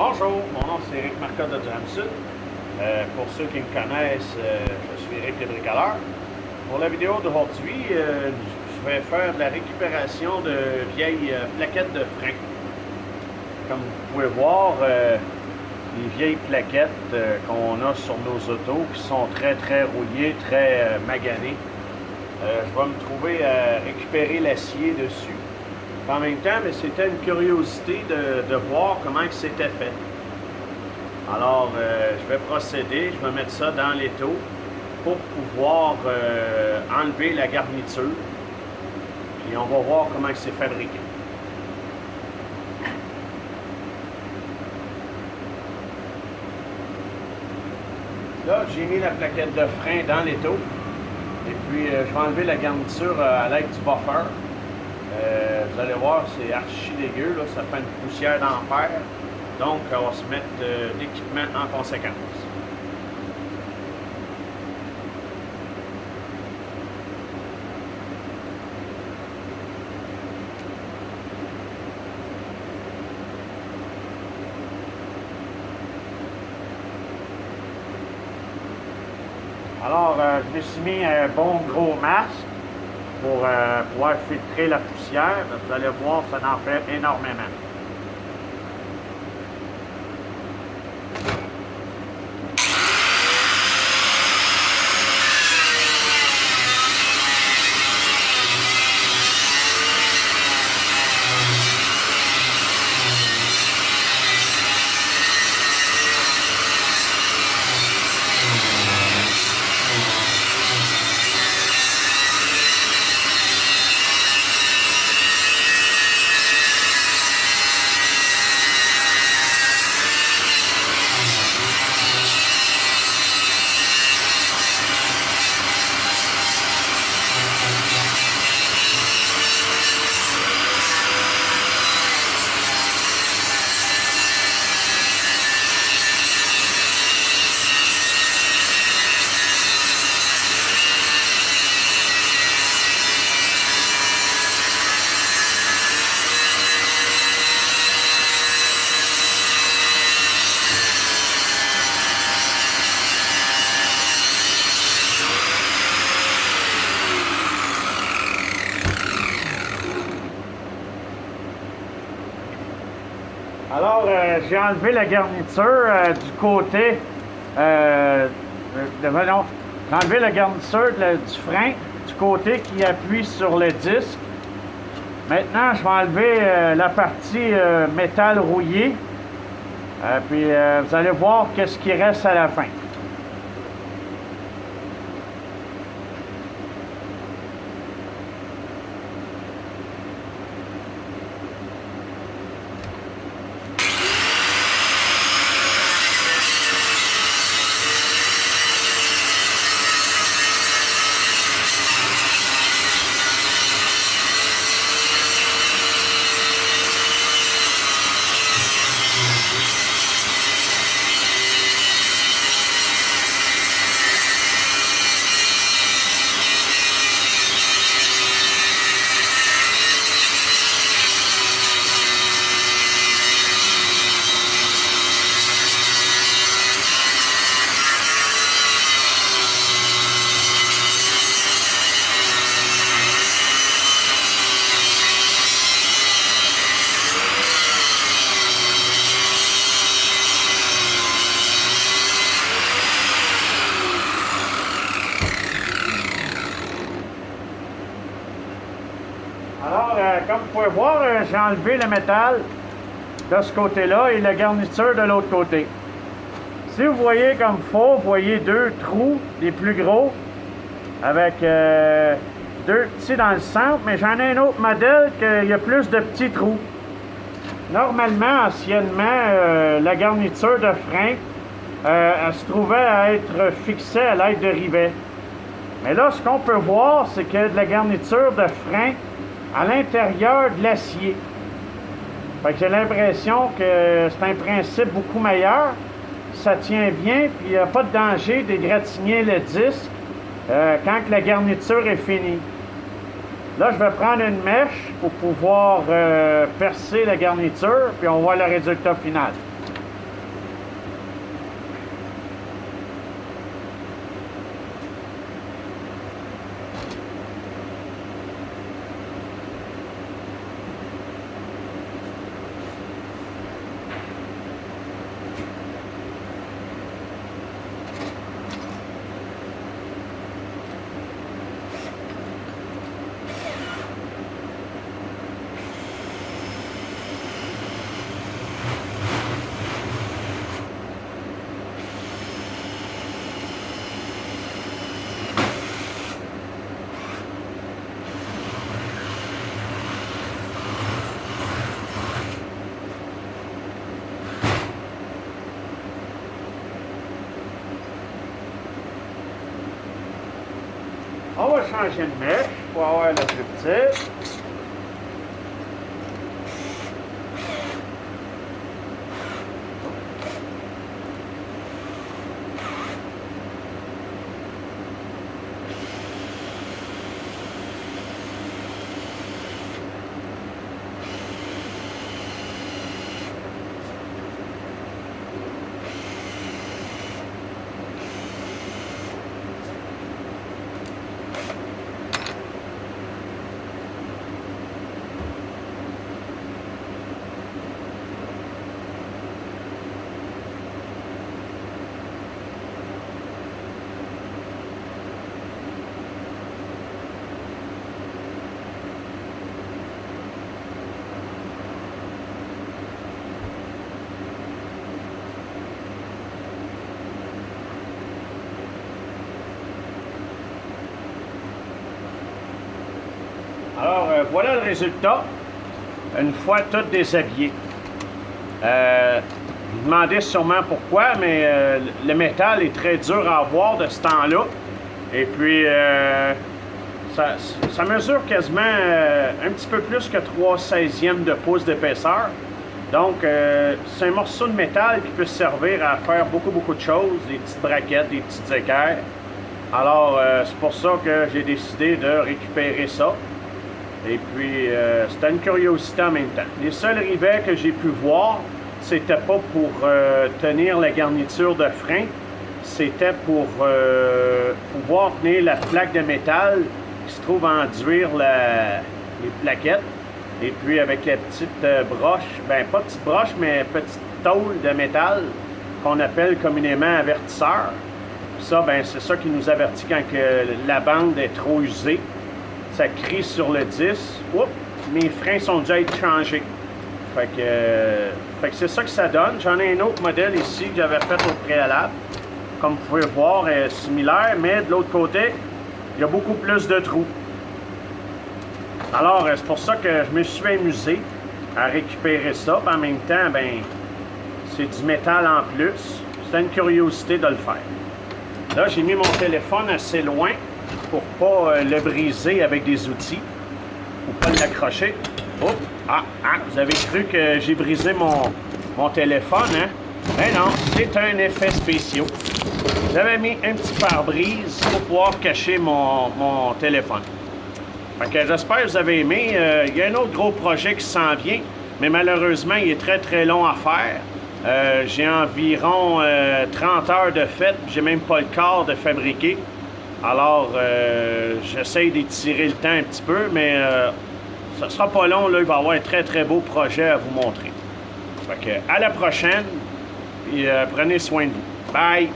Bonjour, mon nom c'est Éric Marcotte de Durham-Sud. Pour ceux qui me connaissent, je suis Éric le bricoleur. Pour la vidéo d'aujourd'hui, je vais faire de la récupération de vieilles plaquettes de frein. Comme vous pouvez voir, les vieilles plaquettes qu'on a sur nos autos qui sont très rouillées, très maganées. Je vais me trouver à récupérer l'acier dessus. En même temps, c'était une curiosité de voir comment c'était fait. Alors, je vais procéder, je vais mettre ça dans l'étau pour pouvoir enlever la garniture. Puis on va voir comment c'est fabriqué. Là, j'ai mis la plaquette de frein dans l'étau. Et puis, je vais enlever la garniture à l'aide du buffer. Vous allez voir, c'est archi dégueu, là, ça fait une poussière d'enfer. Donc, on va se mettre l'équipement en conséquence. Alors, je me suis mis un bon gros masque pour pouvoir filtrer la poussière. Vous allez voir, ça en fait énormément. Alors, j'ai enlevé la garniture du côté j'ai enlevé la garniture du frein du côté qui appuie sur le disque. Maintenant, je vais enlever la partie métal rouillé. Puis, vous allez voir qu'est-ce qui reste à la fin. Alors, comme vous pouvez voir, j'ai enlevé le métal de ce côté-là et la garniture de l'autre côté. Si vous voyez comme il faut, vous voyez deux trous, les plus gros, avec deux petits dans le centre, mais j'en ai un autre modèle qu'il y a plus de petits trous. Normalement, anciennement, la garniture de frein, elle se trouvait à être fixée à l'aide de rivets. Mais là, ce qu'on peut voir, c'est qu'il y a de la garniture de frein à l'intérieur de l'acier. Fait que j'ai l'impression que c'est un principe beaucoup meilleur. Ça tient bien, puis il n'y a pas de danger d'égratigner le disque quand la garniture est finie. Là, je vais prendre une mèche pour pouvoir percer la garniture, puis on voit le résultat final. On va changer de mèche pour avoir la plus petite. Alors, voilà le résultat, une fois tout déshabillé. Vous vous demandez sûrement pourquoi, mais le métal est très dur à avoir de ce temps-là. Et puis, ça mesure quasiment un petit peu plus que 3/16e de pouce d'épaisseur. Donc, c'est un morceau de métal qui peut servir à faire beaucoup de choses, des petites braquettes, des petites équerres. Alors, c'est pour ça que j'ai décidé de récupérer ça. Et puis, c'était une curiosité en même temps. Les seuls rivets que j'ai pu voir, c'était pas pour tenir la garniture de frein, c'était pour pouvoir tenir la plaque de métal qui se trouve à enduire les plaquettes. Et puis, avec la petite broche, ben pas petite broche, mais petite tôle de métal qu'on appelle communément avertisseur. Puis ça, ben c'est ça qui nous avertit quand que la bande est trop usée. Ça crie sur le 10. Oups, mes freins sont déjà changés. Fait que c'est ça que ça donne. J'en ai un autre modèle ici que j'avais fait au préalable. Comme vous pouvez voir, est similaire, mais de l'autre côté, il y a beaucoup plus de trous. Alors, c'est pour ça que je me suis amusé à récupérer ça. Puis en même temps, ben, c'est du métal en plus. C'était une curiosité de le faire. Là, j'ai mis mon téléphone assez loin pour pas le briser avec des outils ou pas l'accrocher. Oh, vous avez cru que j'ai brisé mon téléphone, hein? Ben non, c'est un effet spécial. J'avais mis un petit pare-brise pour pouvoir cacher mon téléphone. Fait que j'espère que vous avez aimé. Il y a un autre gros projet qui s'en vient, mais malheureusement, il est très long à faire. J'ai environ 30 heures de fête, j'ai même pas le quart de fabriquer. Alors, j'essaye d'étirer le temps un petit peu, mais ça sera pas long. Là, il va y avoir un très beau projet à vous montrer. Fait que, à la prochaine, et prenez soin de vous. Bye!